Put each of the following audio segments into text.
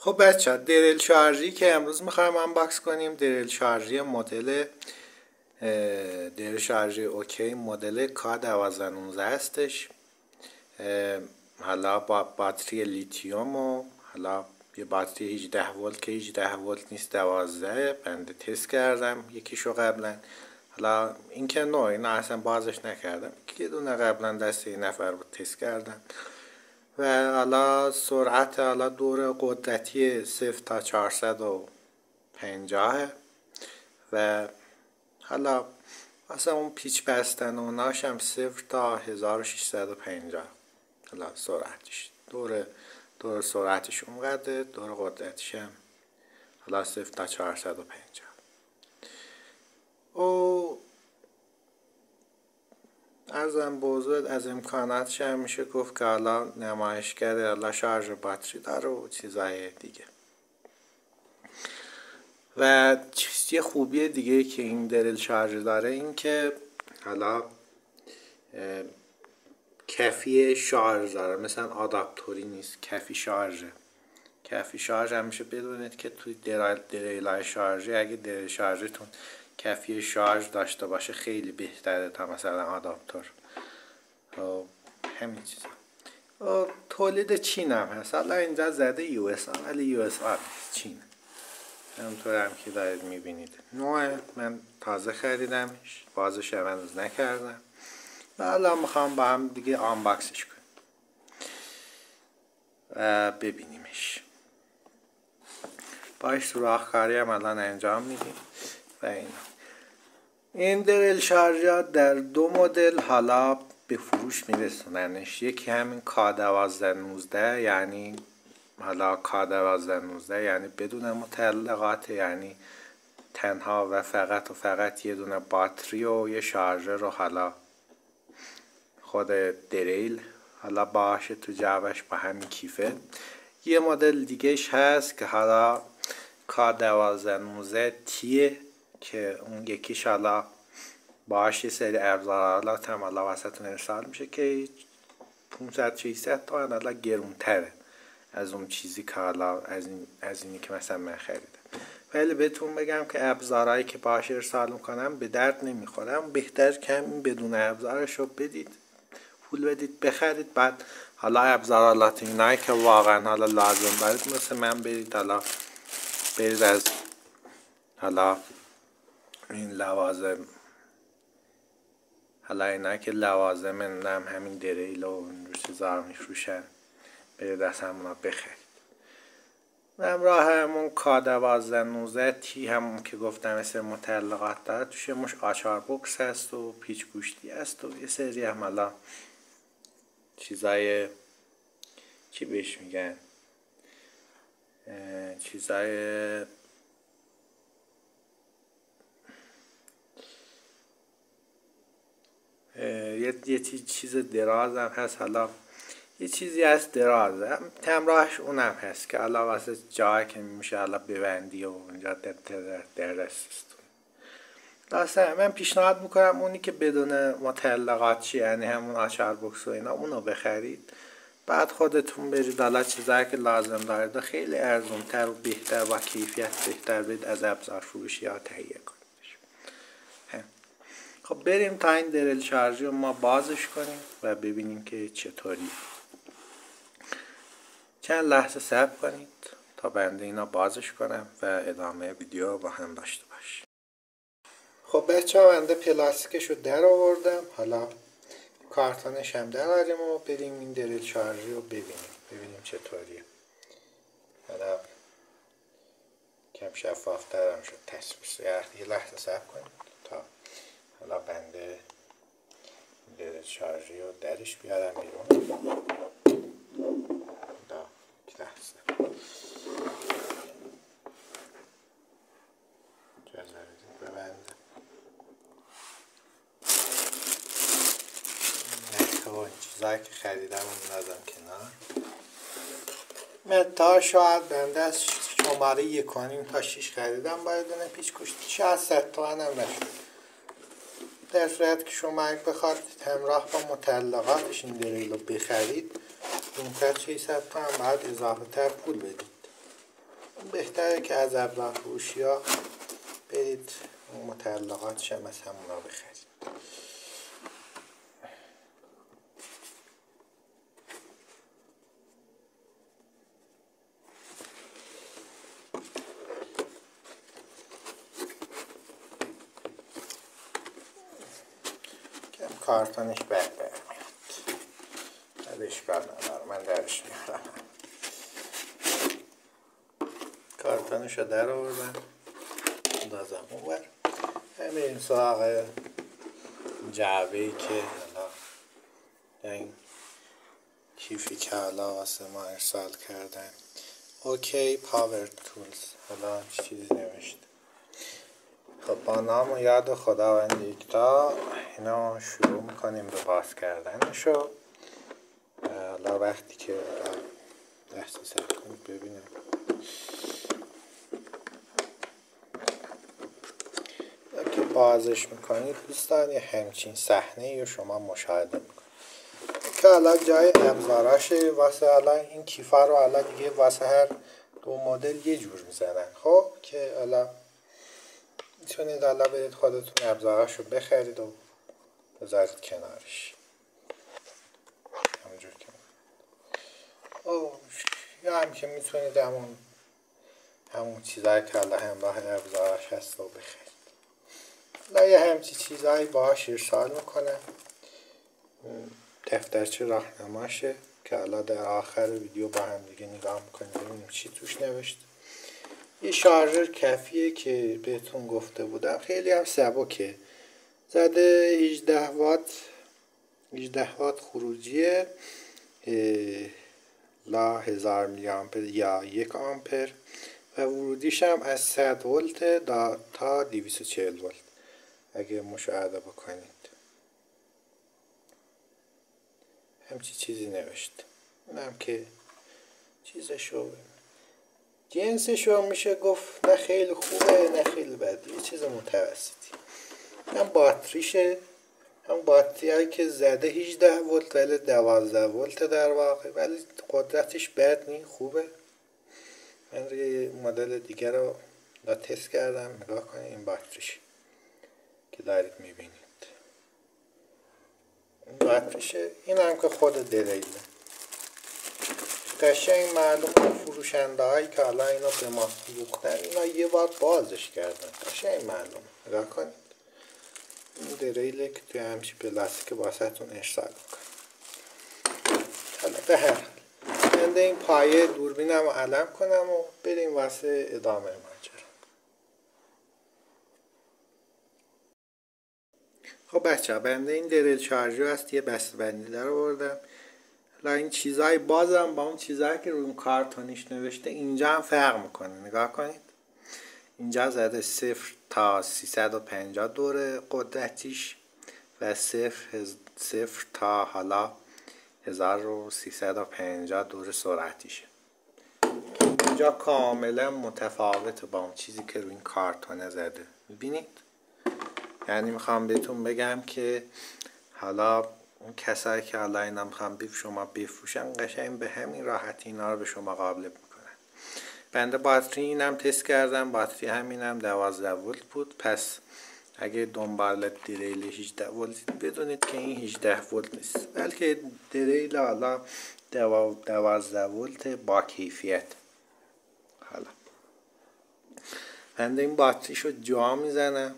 خب بچه دریل شارژی که امروز میخوایم انباکس کنیم دریل شارژی مدل دریل شارژی اوکی مدل K1219 هستش. حالا با باتری لیتیوم و حالا یه باتری 18 ولت که 18 ولت نیست 12 بنده تست کردم یکیشو قبلا. حالا این که نه اینا اصلا بازش نکردم، یه دونه قبلا دست یه نفر رو تست کردم و حالا سرعت حالا دور قدرتی 0 تا 450 و حالا اصلا اون پیچ بستن و اوناش هم 0 تا 1650. حالا سرعتش دور سرعتش اونقدر، دور قدرتش هم حالا 0 تا 450. او ارزم بزرگ از امکاناتش هم میشه گفت که حالا نمایشگر حالا شارژ باتری داره و چیزای دیگه. و یه خوبی دیگه که این دریل شارژ داره این که حالا کفی شارژ داره، مثلا آداپتوری نیست، کفی شارژه. کفی شارژ همیشه بدونید که توی دریل شارژی اگه دریل شارژتون کفی شارژ داشته باشه خیلی بهتره تا مثلا آداپتور. همین چیزا. تولید چین هم هست. حالا اینجا زده یو اس آر ولی یو اس آر چین. همونطور هم که دارید میبینید. نوع من تازه خریدمش، بازش هم هنوز نکردم و حالا میخوام با هم دیگه آنباکسش کنیم و ببینیمش. باش سوراخ‌کاری هم الان انجام میدیم و این دریل شارژ در دو مدل حالا به فروش میرسوننش. یکی همین K1219 یعنی حالا K1219 یعنی بدون متعلقات، یعنی تنها و فقط یه دونه باتری و یه شارژر رو حالا خود دریل حالا باشه تو جعبش با همین کیفه. یه مدل دیگهش هست که حالا K1219 تیه که اون یکیش حالا باهاش یه سری ابزارات هم حالا وسطون ارسال میشه که 500-600 تومن حالا گرونتره از اون چیزی که حالا از اینی که مثلا من خریدم. ولی بهتون بگم که ابزارهایی که باهاش ارسال میکنم به درد نمیخورم. بهتر کم بدون ابزارش رو بدید، پول بدید بخرید، بعد حالا ابزارات اینایی که واقعا حالا لازم دارید مثل من برید از حالا این لوازم، حالا اینا که لوازم نم همین دریل و این چیزا رو میفروشن برید از همونا بخرید. و همراه همون K1219 تی همون که گفتم مثل متعلقات داره، توش مش آچار بوکس هست و پیچ گوشتی هست و یه سری هم حالا چیزای چی بهش میگن، چیزای یه چیز دراز هم هست، حالا یه چیزی هست دراز هم همراهش اونم هست که حالا واسه جایی که میشه حالا ببندی و اونجا در دستتون. راستن من پیشنهاد میکنم اونی که بدون متعلقات چی، یعنی همون آچار بوکس و اینا، اونو بخرید بعد خودتون برید حالا چیزایی که لازم دارید خیلی ارزونتر و بهتر و کیفیت بهتر برید از ابزار فروشی ها تهیه کنید. خب بریم تا این دریل شارژی رو ما بازش کنیم و ببینیم که چطوری. چند لحظه صبر کنید تا بنده اینا بازش کنم و ادامه ویدیو با هم داشته باشیم. خب بچه ها بنده پلاستیکش رو در آوردم، حالا کارتونش هم در آوردیم و بریم این دریل شارژی رو ببینیم چطوریه. حالا کم شفافتر هم شد تصویر. یه لحظه صبر کنید تا حالا بنده دریل شارژی رو درش بیارم بیرون. لحظه ببندم این چیزایی که خریدم اون نازم کنار. متا شاید بنده از شماره 1.5 تا 6 خریدم، باید دونه پیچ کشتی شاید 100 تومن هم نشد. در صورت که شما اگه بخواد همراه با متعلقاتش این دریل رو بخرید 500-600 تومن باید اضافه تر پول بدید. بهتره که از ابزار فروشی ها برید متعلقاتش هم از همونا بخرید. کارتونش بد میاد، اشکال نداره، من درش میارم. کارتونش رو در آوردم، اندازم اونور. همین سراغ جعبه‌ای که حالا این کیفی که حالا واسه ما ارسال کردن. اوکی پاور تولز. حالا چیزی نوشته. خب با نام و یاد خداوند یکتا اینا شروع میکنیم به باز کردنشو. حالا وقتی که لحظه صبر کنید ببینم. که بازش میکنید دوستان یه همچین صحنه‌ای رو شما مشاهده میکنید که حالا جای ابزاراشه. واسه حالا این کیفا رو حالا دیگه واسه هر دو مدل یه جور میزنن. خب که حالا میتونید حالا برید خودتون ابزاراشو بخرید و بذارید کنارش همونجور که یا هم که میتونید همون چیزایی که حالا همراه ابزاراش هست رو بخرید. حالا یه همچی چیزایی باهاش ارسال میکنه. دفترچه راهنماشه که حالا در آخر ویدیو با هم دیگه نگاه میکنیم ببینیم چی توش نوشته. یه شارژر کفیه که بهتون گفته بودم، خیلی هم سبکه، زده 18 وات خروجیه لا 1000 میلی آمپر یا 1 آمپر و ورودیش هم از 100 ولت تا 240 ولت اگه مشاهده بکنید. همچی چیزی نوشته. اینم که چیزشو جنسشو میشه گفت نه خیلی خوبه نه خیلی بده، یه چیز متوسطی. هم باتریشه، هم باتری هایی که زده 18 ولت ولی 12 ولت در واقع، ولی قدرتش بد نی، خوبه. من روی مدل دیگه رو تست کردم، نگاه کنید این باتریش که دارید میبینید. این باتریشه، این هم که خود دریله. قشنگ معلومه فروشنده هایی که حالا اینا به ما فروختن اینا یه بار بازش کردن، قشنگ معلومه. نگاه کنید این دریله که توی همچی پلاستیک واسهتون ارسال میکنه. حالا به هر حال بنده این پایه دوربینم رو علم کنم و بریم واسه ادامه ماجرا. خب بچه ها بنده این دریل شارژر هست، یه بسته‌بندی در آوردم. حالا این چیزای بازم با اون چیزایی که روی اون کارتونیش نوشته اینجا هم فرق میکنه. نگاه کنید اینجا زده 0 تا 350 دوره قدرتیش و 0 تا حالا 1350 دور سرعتیشه. اینجا کاملا متفاوته با اون چیزی که روی این کارتونه زده. میبینید؟ یعنی میخوام بهتون بگم که حالا اون کسایی که حالا اینا میخوام شما بفروشن قشنگ به همین راحتی اینا رو به شما قابل میکنن. بنده باتری اینم تست کردم، باتری همینم 12 ولت بود. پس اگه دنبال دریل 18 ولت بدونید که این 18 ولت نیست، بلکه دریل حالا 12 ولت با کیفیت. حالا بنده این باتریشو جا میزنم،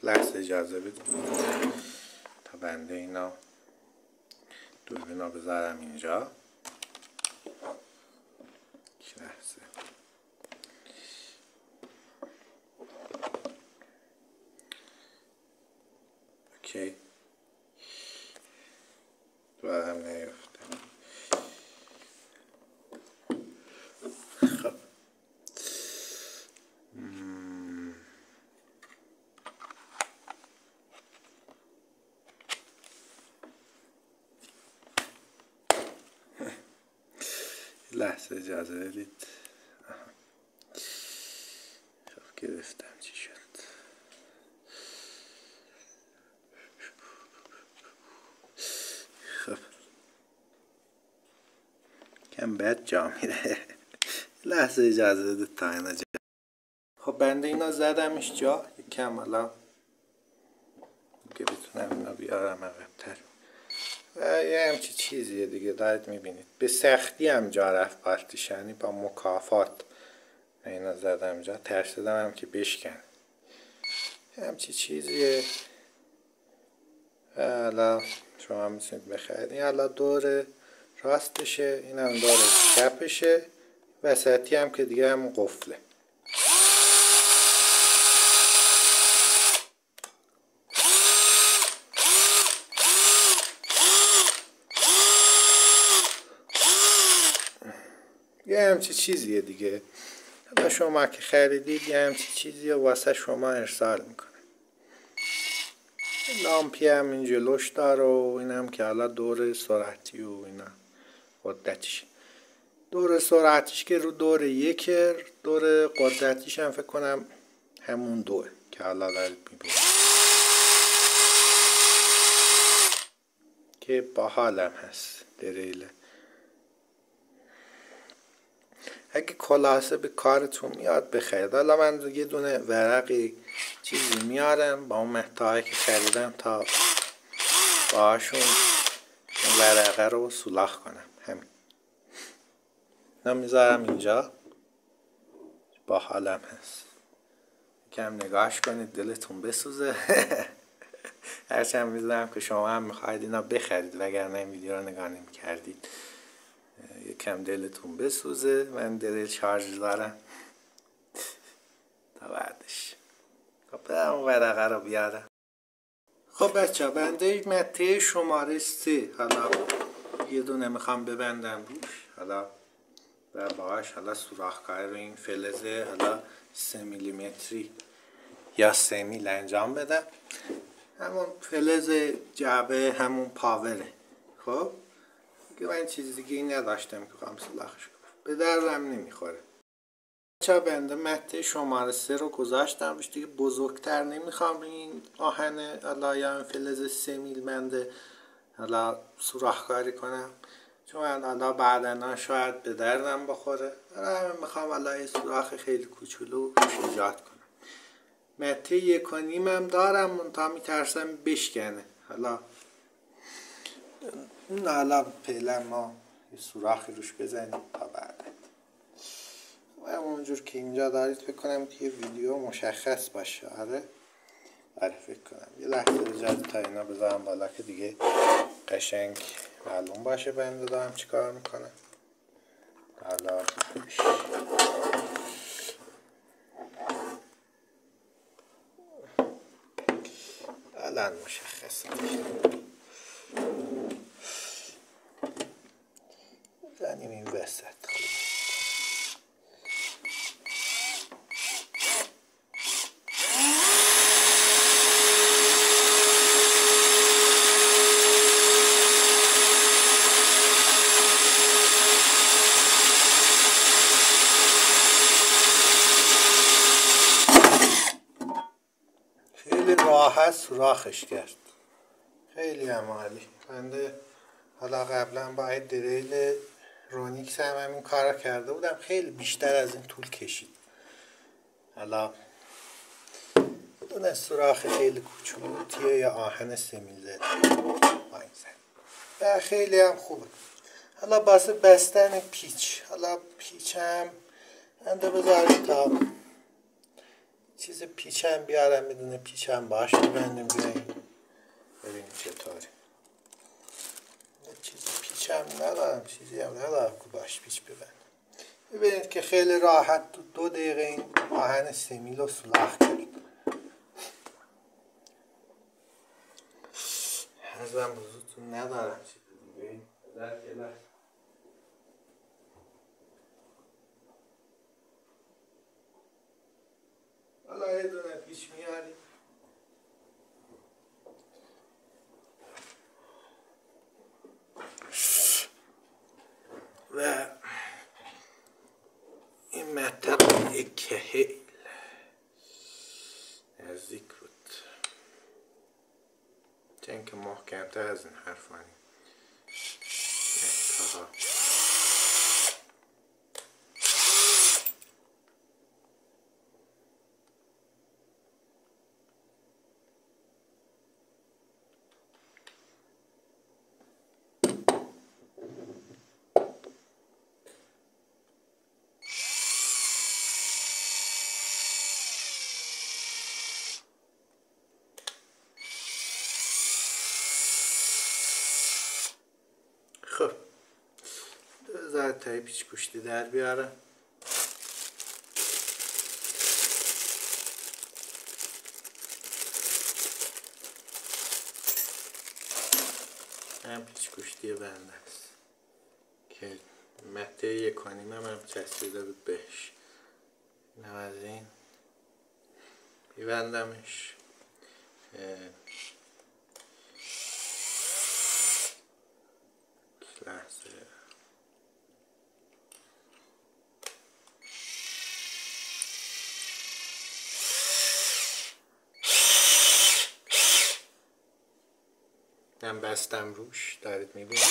لحظه اجازه بدید تا بنده اینا دوربینا بذارم اینجا. لحظه اوکی دوباره هم نیفته. خب لحظه اجازه بدید. خب گرفتم چی شد. خب کم بد جا میره. لحظه اجازه بده تا اینا جا. خب بنده اینا زدمش جا یکم الان که بتونم اینا بیارم عقب‌تر و یه همچی چیزیه دیگه دارید میبینید. به سختی هم جا رفت پارتیشنی با مکافات اینا زدم جا، ترسیدم هم که بشکن. همچی چیزیه. حالا شما میتونید بخرید. این حالا دور راستشه، این هم دور چپشه، وسطی هم که دیگه هم قفله. یه همچی چیزیه دیگه. حالا شما که خریدید یه همچی چیزیه واسه شما ارسال میکنه. لامپی هم این جلوش داره و این هم که حالا دور سرعتی و اینا قدرتیش. دور سرعتیش که رو دور یکه، دور قدرتیش هم فکر کنم همون دوه که حالا دارید میبینید که باحالم هست دریله. اگه خلاصه به کارتون میاد بخرید. حالا من یه دونه ورقی چیزی میارم با اون مقطعی که خریدم تا باهاشون این ورقه رو سولاخ کنم. همین میذارم اینجا، باحالم هست. کم نگاش کنید دلتون بسوزه. هرچند میدونم که شما هم میخواید اینا بخرید وگرنه این ویدیو رو نگاه نمی‌کردید. یکم دلتون بسوزه. من دریل شارژ دارم تا بعدش. خب برم اون ورقه رو بیارم. خب بچه ها بنده مته شماره 3 حالا یه دونه میخوام ببندم روش حالا و باهاش حالا سوراخ‌کاری رو این فلزه حالا 3 میلیمتری یا 3 میل انجام بدم. همون فلز جعبه همون پاوره. خب دیگه من چیز دیگه این نداشتم که بخوام سوراخش کنم، به دردم نمیخوره. بچه‌ها بنده مته شماره 3 رو گذاشتم روش دیگه. بزرگتر نمیخوام این آهن حالا یا این فلز 3 میل بنده حالا سوراخ‌کاری کنم، چون حالا بعداً شاید به دردم بخوره. من میخوام حالا یه سوراخ خیلی کوچولو ایجاد کنم. مته 1.5 هم دارم منتها میترسم بشکنه. حالا فعلا ما یه سوراخی روش بزنیم تا بعد. و اونجور که اینجا دارید فکر کنم که یه ویدیو مشخص باشه. آره فکر کنم یه لحظه اجازه تا اینا بذارم بالا که دیگه قشنگ معلوم باشه بنده دارم چی کار میکنم. حالا الان مشخصه بزنیم این وسط. خیلی راحت سوراخش کرد. خیلی هم عالی. بنده حالا قبلا با این دریل رونیکس هم همین کار کرده بودم، خیلی بیشتر از این طول کشید. حالا دونه سوراخ خیلی کوچولویه یا آهن 3 میل زد و خیلی هم خوبه. حالا واسه بستن پیچ، حالا پیچ هم بنده بذارید تا چیز پیچ هم بیارم، میدونه پیچ هم باش ببندیم بیاییم ببینیم چطوری. چیزی پیچ هم ندارم، چیزی هم ندارم که باش پیچ ببندم. ببینید که خیلی راحت تو 2 دقیقه این آهن 3 میل رو سوراخ کرد. ازم بزرگتون ندارم چیزی دیگه. حالا یه دونه پیچ میاریم و این مطب یک کهیل نزدیک بود چون که محکمتر از این حرفانی مطبها. تا پیچ گوشتی در بیاره. هم پیچ گوشتی بنده است که مته 1.5 هم چسبیده بود بهش. اینم از این میبندمش. لحظه من بستم روش، دارید میبینید.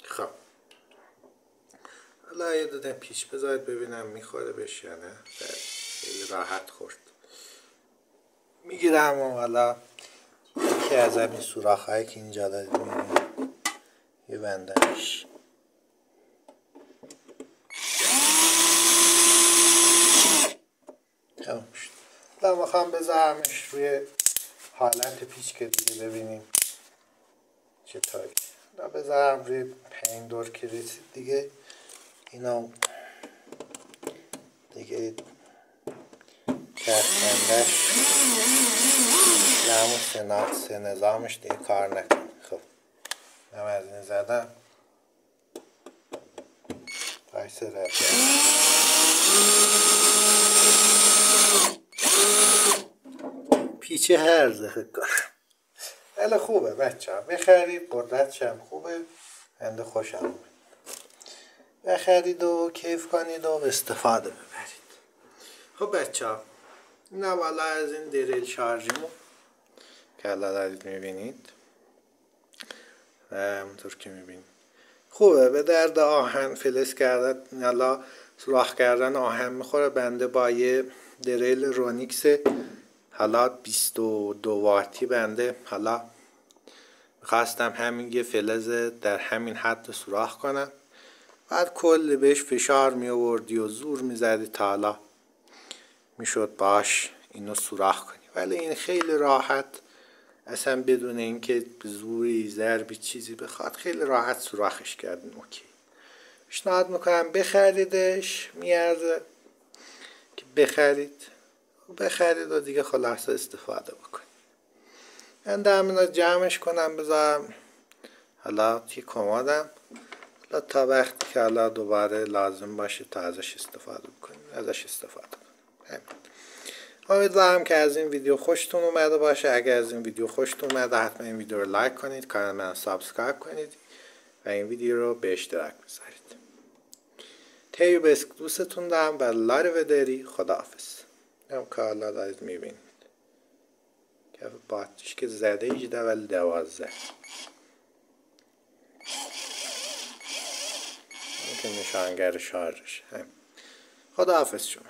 خب حالا یه دادم پیچ بذارید ببینم میخوره بهش یا نه. خیلی راحت خورد. میگیرم و حالا یکی از این سوراخ هایی که اینجا دارید میبینید یه بندمش. تمام شد. حالا میخوام بذارمش روی حالت پیچ که دیگه ببینیم چطوری. حالا بذارم روی 5 دور که رسید دیگه اینا دیگه کسبندش همون سه نظامش دیگه کار نکنه. خب من از این زدم بایسته رفت. پیچه هرزه فکر کنم. ولی خوبه بچه ها بخرید، قدرتش هم خوبه. بنده خوشم اومد. بخرید و کیف کنید و استفاده ببرید. خب بچه ها اینم حالا از این دریل شارژیمون که حالا دارید میبینید و همونطور که میبینید خوبه. به درد آهن فلز کردن، حالا سوراخ کردن آهن میخوره. بنده با یه دریل رونیکس حالا 22 واتی بنده حالا میخواستم همین یه فلز در همین حد سوراخ کنم. بعد کل بهش فشار می آوردی و زور میزدی تا حالا میشد باش اینو سوراخ کنی. ولی این خیلی راحت، اصلا بدون اینکه زوری ضربی چیزی بخواد، خیلی راحت سوراخش کردن. اوکی، پیشنهاد میکنم بخریدش. میارزه که بخرید و دیگه خلاصه استفاده بکنید. من دارم جمعش کنم بذارم حالا توی کمدم تا وقتی که حالا دوباره لازم باشه تا ازش استفاده کنیم. امیدوارم که از این ویدیو خوشتون اومده باشه. اگر از این ویدیو خوشتون اومده حتما این ویدیو رو لایک کنید، کانال من سابسکرایب کنید و این ویدیو رو به اشتراک بذارید. تیوبسک دوستتون دارم و لاریودری. خداحافظ. هم که حالا دارید میبینید که باتش که زده 18 ولی 12 این که نشانگر شارژش. خداحافظ شما.